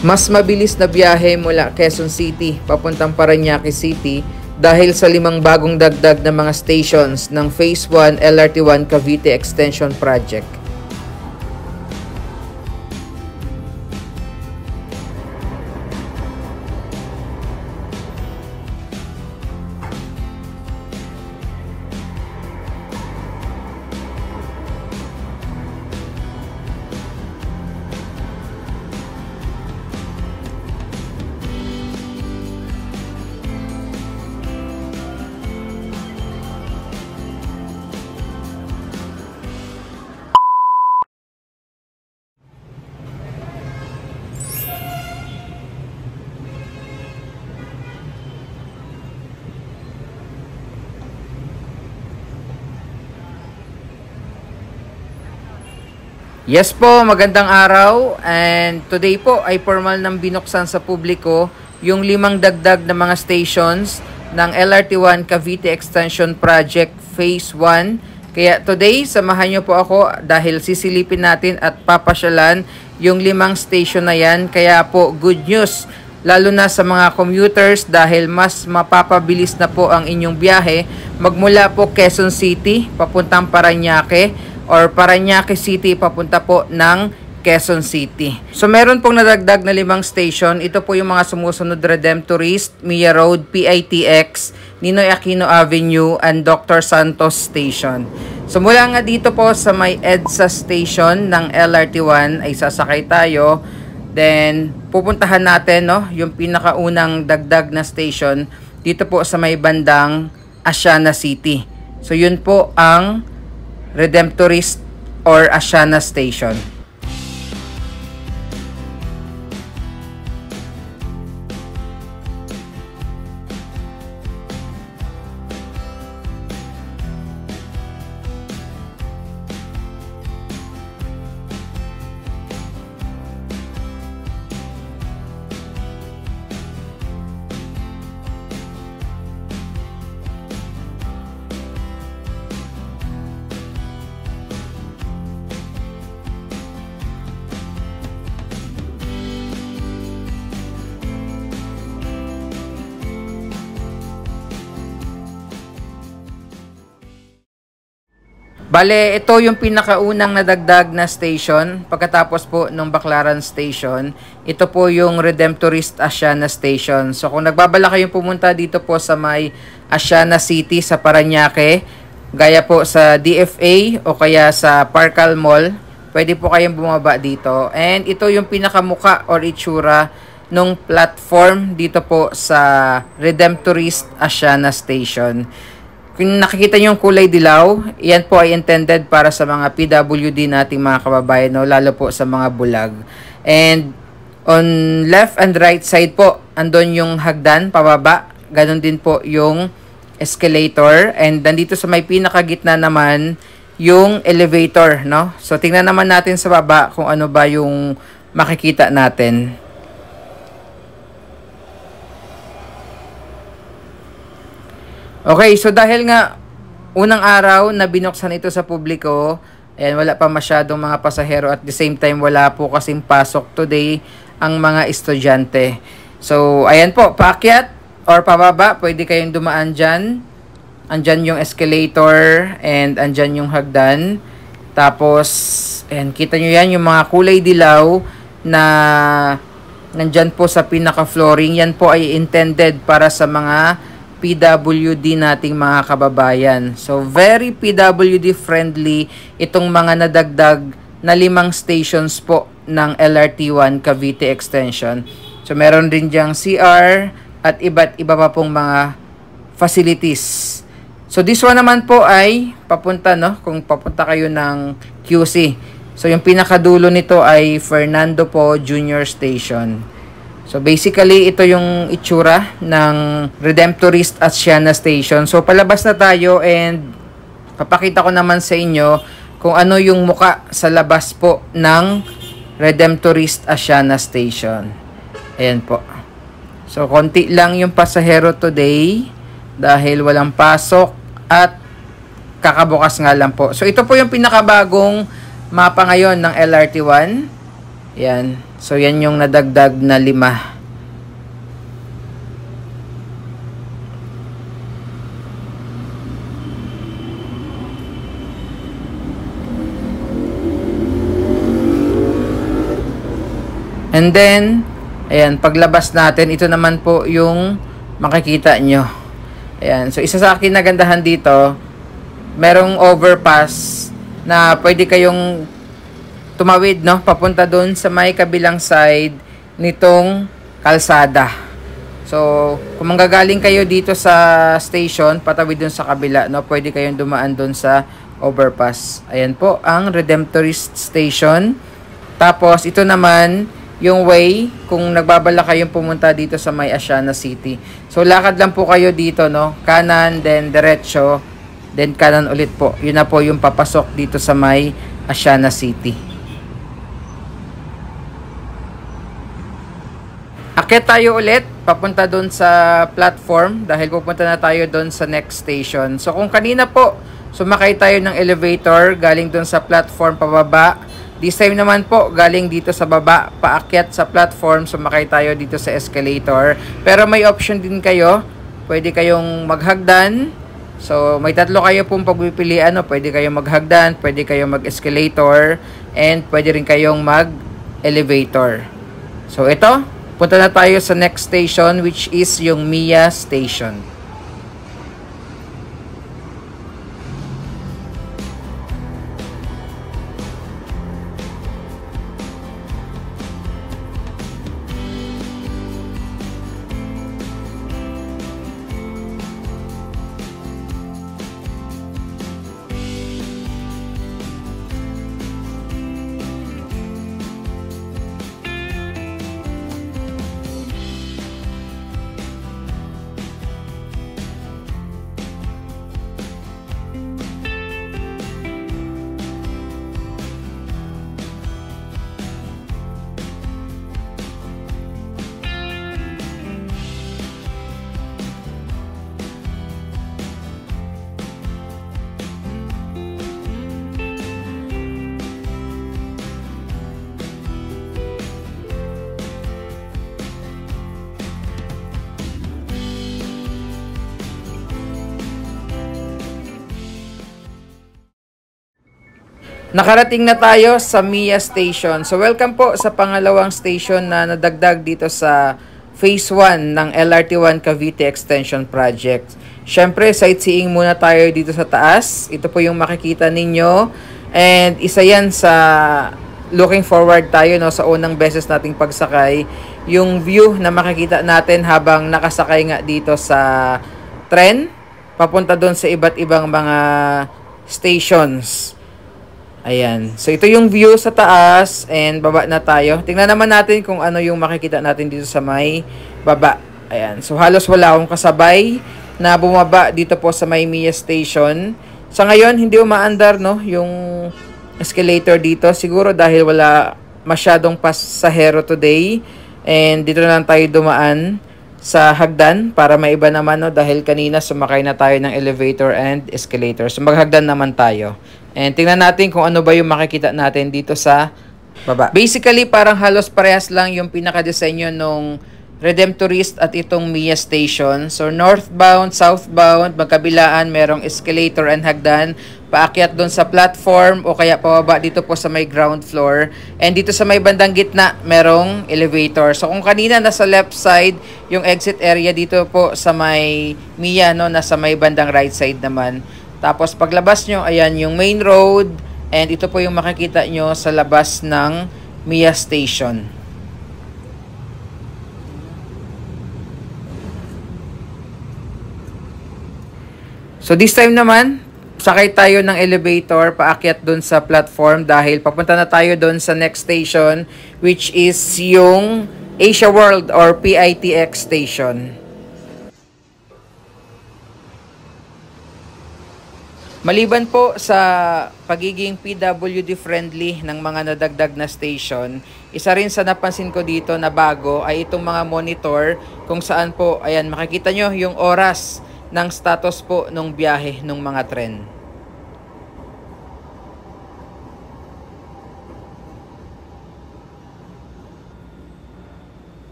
Mas mabilis na biyahe mula Quezon City papuntang Parañaque City dahil sa 5 bagong dagdag na mga stations ng Phase 1 LRT1 Cavite Extension Project. Yes po, magandang araw, and today po ay formal nang binuksan sa publiko yung 5 dagdag na mga stations ng LRT1 Cavite Extension Project Phase 1. Kaya today, samahan nyo po ako dahil sisilipin natin at papasyalan yung 5 station na yan. Kaya po, good news, lalo na sa mga commuters dahil mas mapapabilis na po ang inyong biyahe magmula po Quezon City papuntang Parañaque or Parañaque City papunta po ng Quezon City. So meron pong nadagdag na 5 station. Ito po yung mga sumusunod: Redemptorist, Mia Road, PITX, Ninoy Aquino Avenue, and Dr. Santos Station. So mula nga dito po sa may EDSA Station ng LRT1 ay sasakay tayo. Then pupuntahan natin yung pinakaunang dagdag na station dito po sa may bandang Asiana City. So yun po ang Redemptorist or Asiana Station. Bale, ito yung pinakaunang nadagdag na station. Pagkatapos po nung Baclaran Station, ito po yung Redemptorist Asiana Station. So kung nagbabala kayong pumunta dito po sa may Asiana City sa Parañaque, gaya po sa DFA o kaya sa Parcal Mall, pwede po kayong bumaba dito. And ito yung pinakamuka or itsura nung platform dito po sa Redemptorist Asiana Station. Kung nakikita nyo yung kulay dilaw, yan po ay intended para sa mga PWD nating mga kababayan, lalo po sa mga bulag. And on left and right side po, andon yung hagdan, pababa. Ganon din po yung escalator. And nandito sa may pinakagitna naman, yung elevator, So, tingnan naman natin sa baba kung ano ba yung makikita natin. Okay, so dahil nga unang araw na binuksan ito sa publiko, ayan, wala pa masyadong mga pasahero, at the same time wala po kasing pasok today ang mga estudyante. So, ayan po, paakyat or pababa, pwede kayong dumaan dyan. Andyan yung escalator and andyan yung hagdan. Tapos, ayan, kita nyo yan, yung mga kulay dilaw na nandyan po sa pinaka-flooring. Yan po ay intended para sa mga PWD nating mga kababayan. So, very PWD friendly itong mga nadagdag na 5 stations po ng LRT1 Cavite Extension. So, meron din diyang CR at iba't iba pa pong mga facilities. So, this one naman po ay papunta, kung papunta kayo ng QC. So, yung pinakadulo nito ay Fernando Po Junior Station. So, basically, ito yung itsura ng Redemptorist Asiana Station. So, palabas na tayo and papakita ko naman sa inyo kung ano yung muka sa labas po ng Redemptorist Asiana Station. Ayan po. So, konti lang yung pasahero today dahil walang pasok at kakabukas nga lang po. So, ito po yung pinakabagong mapa ngayon ng LRT1. Ayan. So, yan yung nadagdag na 5. And then, ayan, paglabas natin, ito naman po yung makikita nyo. Ayan, so isa sa akin nagandahan dito, merong overpass na pwede kayong tumawid, no? Papunta doon sa may kabilang side nitong kalsada. So, kung manggagaling kayo dito sa station, patawid doon sa kabila, no? Pwede kayong dumaan doon sa overpass. Ayan po, ang Redemptorist Station. Tapos, ito naman, yung way, kung nagbabala kayong pumunta dito sa may Asiana City. So, lakad lang po kayo dito, no? Kanan, then diretso, then kanan ulit po. Yun na po yung papasok dito sa may Asiana City. Akyat tayo ulit, papunta doon sa platform dahil pupunta na tayo doon sa next station. So, kung kanina po, sumakay tayo ng elevator galing doon sa platform pababa. This time naman po, galing dito sa baba, paakyat sa platform, sumakay tayo dito sa escalator. Pero may option din kayo, pwede kayong maghagdan. So, may 3 kayo pong pagpipilian, no? Pwede kayong maghagdan, pwede kayong mag-escalator, and pwede rin kayong mag-elevator. So, ito, punta na tayo sa next station, which is yung MIA Station. Nakarating na tayo sa MIA Station. So, welcome po sa pangalawang station na nadagdag dito sa Phase 1 ng LRT1 Cavite Extension Project. Siyempre, sightseeing muna tayo dito sa taas. Ito po yung makikita ninyo. And isa yan sa looking forward tayo, no, sa unang beses nating pagsakay. Yung view na makikita natin habang nakasakay nga dito sa tren, papunta doon sa iba't ibang mga stations. Ayan. So, ito yung view sa taas and baba na tayo. Tingnan naman natin kung ano yung makikita natin dito sa may baba. Ayan. So, halos wala akong kasabay na bumaba dito po sa may MIA Station. Sa ngayon, hindi umaandar, no, yung escalator dito. Siguro dahil wala masyadong pasahero today. And dito na lang tayo dumaan sa hagdan para maiba naman, no, dahil kanina sumakay na tayo ng elevator and escalator. So, maghagdan naman tayo. And tingnan natin kung ano ba yung makikita natin dito sa baba. Basically, parang halos parehas lang yung pinaka-disenyo nung Redemptorist at itong MIA Station. So, northbound, southbound, magkabilaan, merong escalator and hagdan. Paakyat doon sa platform o kaya pababa dito po sa may ground floor. And dito sa may bandang gitna, merong elevator. So, kung kanina nasa left side, yung exit area dito po sa may MIA, no, nasa may bandang right side naman. Tapos paglabas nyo, ayan yung main road and ito po yung makikita nyo sa labas ng MIA Station. So this time naman, sakay tayo ng elevator paakyat dun sa platform dahil papunta na tayo dun sa next station which is yung Asia World or PITX Station. Maliban po sa pagiging PWD friendly ng mga nadagdag na station, isa rin sa napansin ko dito na bago ay itong mga monitor kung saan po, ayan, makikita nyo yung oras ng status po ng biyahe ng mga tren.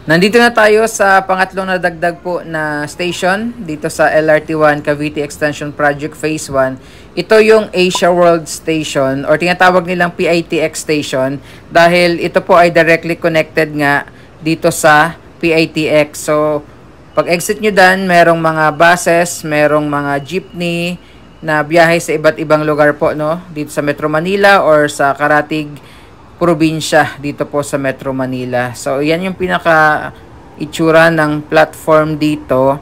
Nandito na tayo sa pangatlong nadagdag po na station dito sa LRT1 Cavite Extension Project Phase 1. Ito yung Asia World Station or tinatawag nilang PITX Station dahil ito po ay directly connected nga dito sa PITX. So, pag exit nyo dan, merong mga buses, merong mga jeepney na biyahe sa iba't ibang lugar po, no? Dito sa Metro Manila or sa Karatig probinsya dito po sa Metro Manila. So, yan yung pinaka itsura ng platform dito.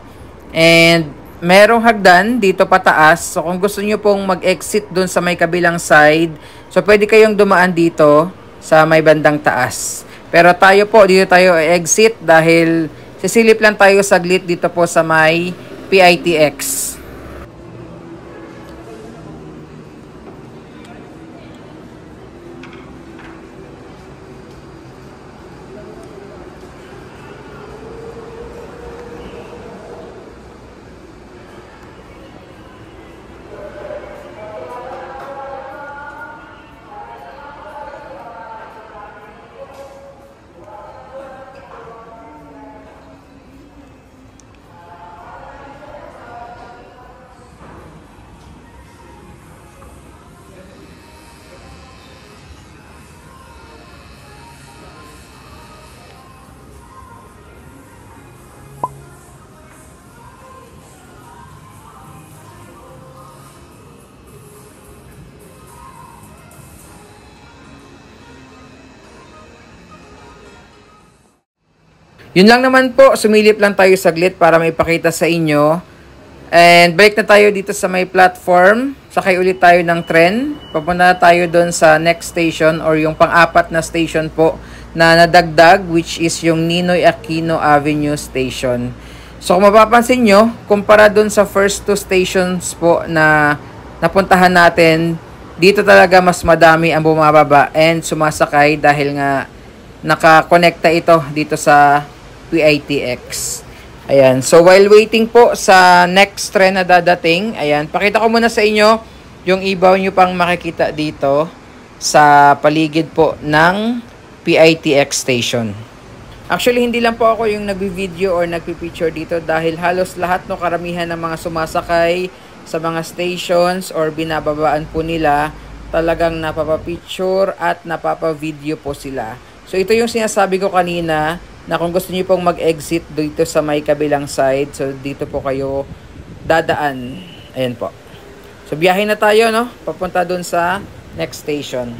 And, merong hagdan dito pataas. So, kung gusto nyo pong mag-exit dun sa may kabilang side, so, pwede kayong dumaan dito sa may bandang taas. Pero tayo po, dito tayo exit dahil sisilip lang tayo saglit dito po sa may PITX. Yun lang naman po, sumilip lang tayo saglit para maipakita sa inyo. And balik na tayo dito sa may platform. Sakay ulit tayo ng tren. Papunta na tayo doon sa next station or yung pang-apat na station po na nadagdag, which is yung Ninoy Aquino Avenue Station. So kung mapapansin nyo, kumpara doon sa first two stations po na napuntahan natin, dito talaga mas madami ang bumababa and sumasakay dahil nga nakakonekta ito dito sa PITX. Ayan. So, while waiting po sa next train na dadating, ayan, pakita ko muna sa inyo yung ibaw nyo pang makikita dito sa paligid po ng PITX station. Actually, hindi lang po ako yung nagbi-video or nagpi-picture dito dahil halos lahat no karamihan ng mga sumasakay sa mga stations or binababaan po nila talagang napapa-picture at napapa-video po sila. So, ito yung sinasabi ko kanina na kung gusto niyo pong mag-exit dito sa may kabilang side, so dito po kayo dadaan. Ayan po. So biyahe na tayo, no? Papunta dun sa next station.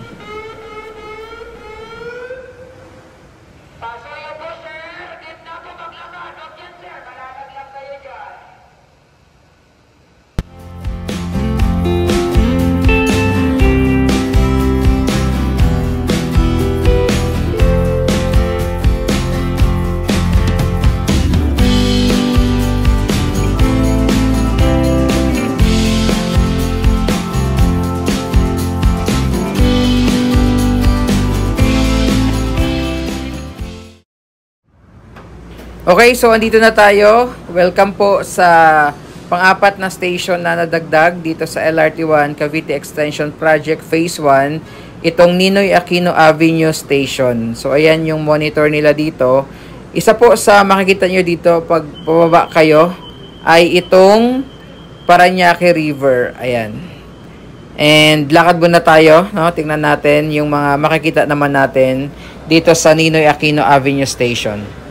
Okay, so andito na tayo. Welcome po sa pang-apat na station na nadagdag dito sa LRT1 Cavite Extension Project Phase 1, itong Ninoy Aquino Avenue Station. So ayan yung monitor nila dito. Isa po sa makikita nyo dito pag pababa kayo ay itong Parañaque River. Ayan. And lakad muna tayo, no? Tingnan natin yung mga makikita naman natin dito sa Ninoy Aquino Avenue Station.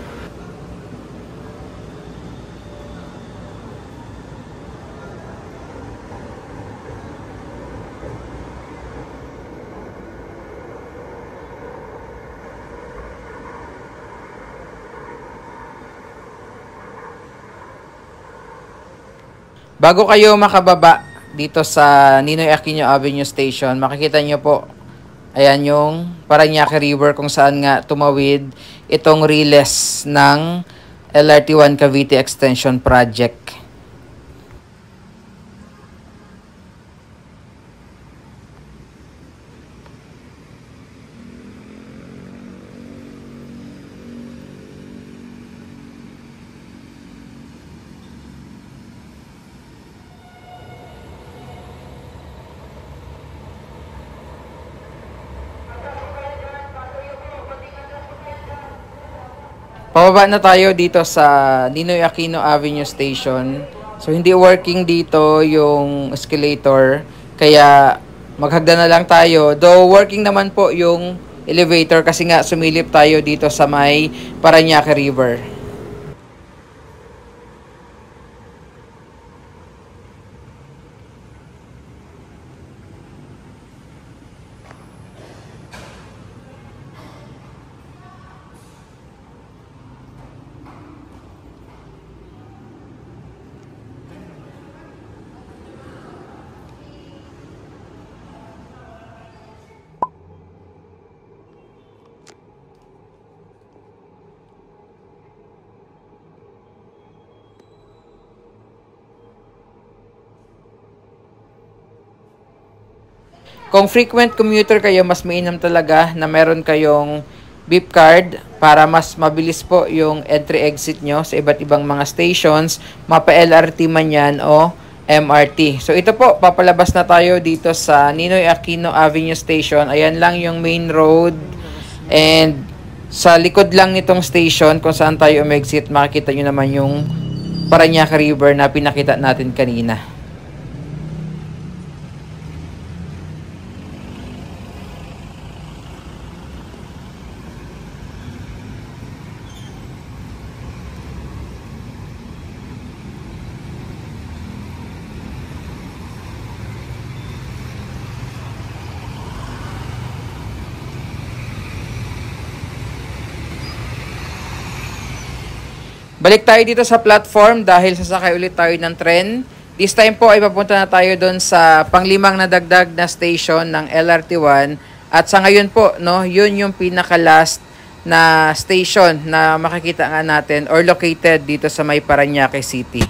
Bago kayo makababa dito sa Ninoy Aquino Avenue Station, makikita nyo po, ayan yung Parañaque River kung saan nga tumawid itong riles ng LRT1 Cavite Extension Project. Pababa na tayo dito sa Ninoy Aquino Avenue Station. So, hindi working dito yung escalator. Kaya, maghagdan na lang tayo. Though, working naman po yung elevator kasi nga sumilip tayo dito sa may Parañaque River. Kung frequent commuter kayo, mas mainam talaga na meron kayong beep card para mas mabilis po yung entry-exit nyo sa iba't ibang mga stations, mapa-LRT man yan o MRT. So ito po, papalabas na tayo dito sa Ninoy Aquino Avenue Station. Ayan lang yung main road. And sa likod lang nitong station kung saan tayo umexit, makikita nyo naman yung Parañaque River na pinakita natin kanina. Balik tayo dito sa platform dahil sasakay ulit tayo ng tren. This time po ay papunta na tayo doon sa panglimang nadagdag na station ng LRT1. At sa ngayon po, no, yun yung pinaka-last na station na makikita nga natin or located dito sa may Parañaque City.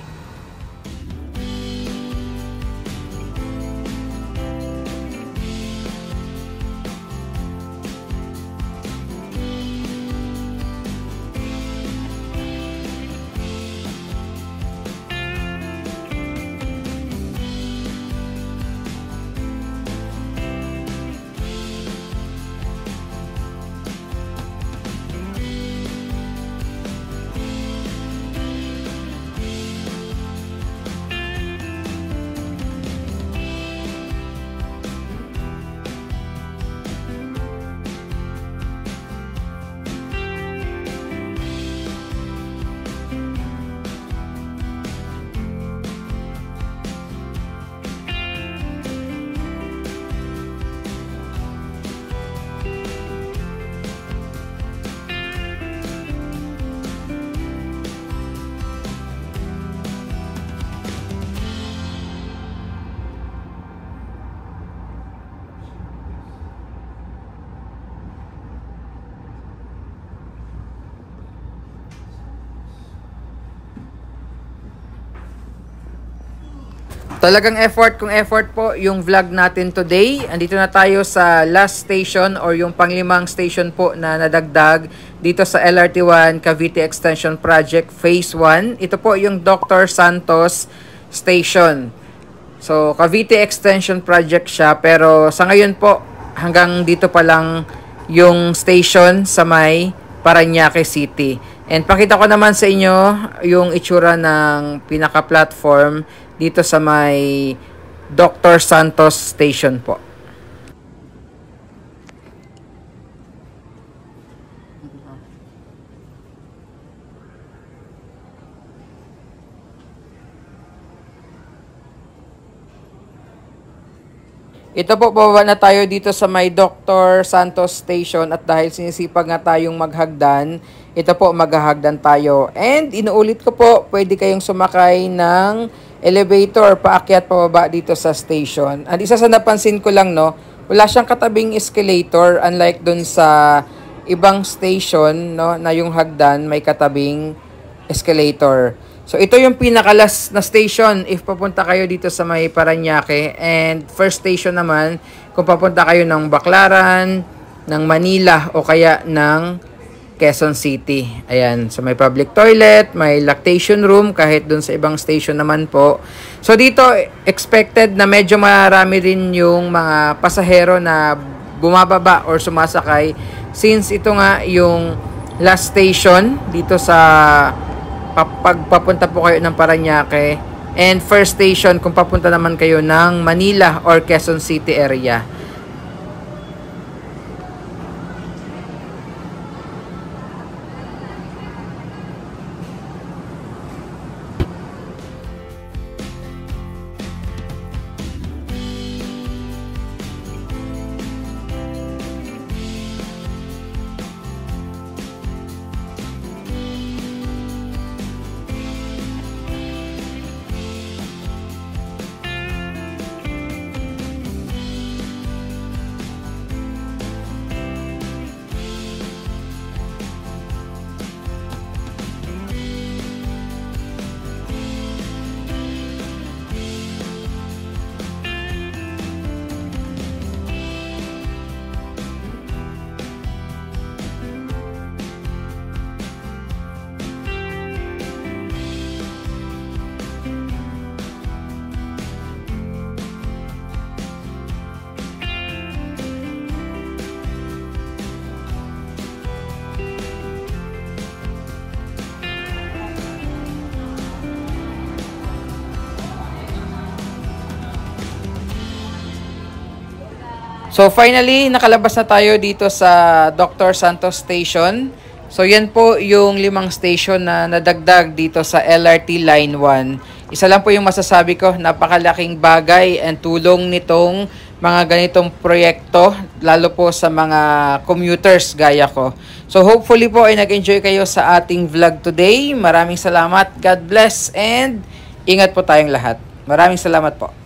Talagang effort kung effort po yung vlog natin today. Andito na tayo sa last station or yung panglimang station po na nadagdag dito sa LRT1 Cavite Extension Project Phase 1. Ito po yung Dr. Santos Station. So, Cavite Extension Project siya pero sa ngayon po hanggang dito pa lang yung station sa may Parañaque City. And pakita ko naman sa inyo yung itsura ng pinaka-platform dito sa may Dr. Santos Station po. Ito po, bababa na tayo dito sa may Dr. Santos Station at dahil sinisipag nga tayong maghagdan, ito po, maghahagdan tayo. And inuulit ko po, pwede kayong sumakay ng elevator paakyat pababa dito sa station. At isa sa napansin ko lang, no, wala siyang katabing escalator unlike dun sa ibang station, no, na yung hagdan may katabing escalator. So ito yung pinakalas na station if papunta kayo dito sa may Parañaque, and first station naman kung papunta kayo ng Baclaran, ng Manila o kaya ng Quezon City. Ayan, so may public toilet, may lactation room kahit dun sa ibang station naman po. So dito expected na medyo marami rin yung mga pasahero na bumababa or sumasakay since ito nga yung last station dito sa pagpapunta po kayo ng Parañaque, and first station kung papunta naman kayo ng Manila or Quezon City area. So finally, nakalabas na tayo dito sa Dr. Santos Station. So yan po yung 5 station na nadagdag dito sa LRT Line 1. Isa lang po yung masasabi ko, napakalaking bagay and tulong nitong mga ganitong proyekto, lalo po sa mga commuters gaya ko. So hopefully po ay nag-enjoy kayo sa ating vlog today. Maraming salamat, God bless, and ingat po tayong lahat. Maraming salamat po.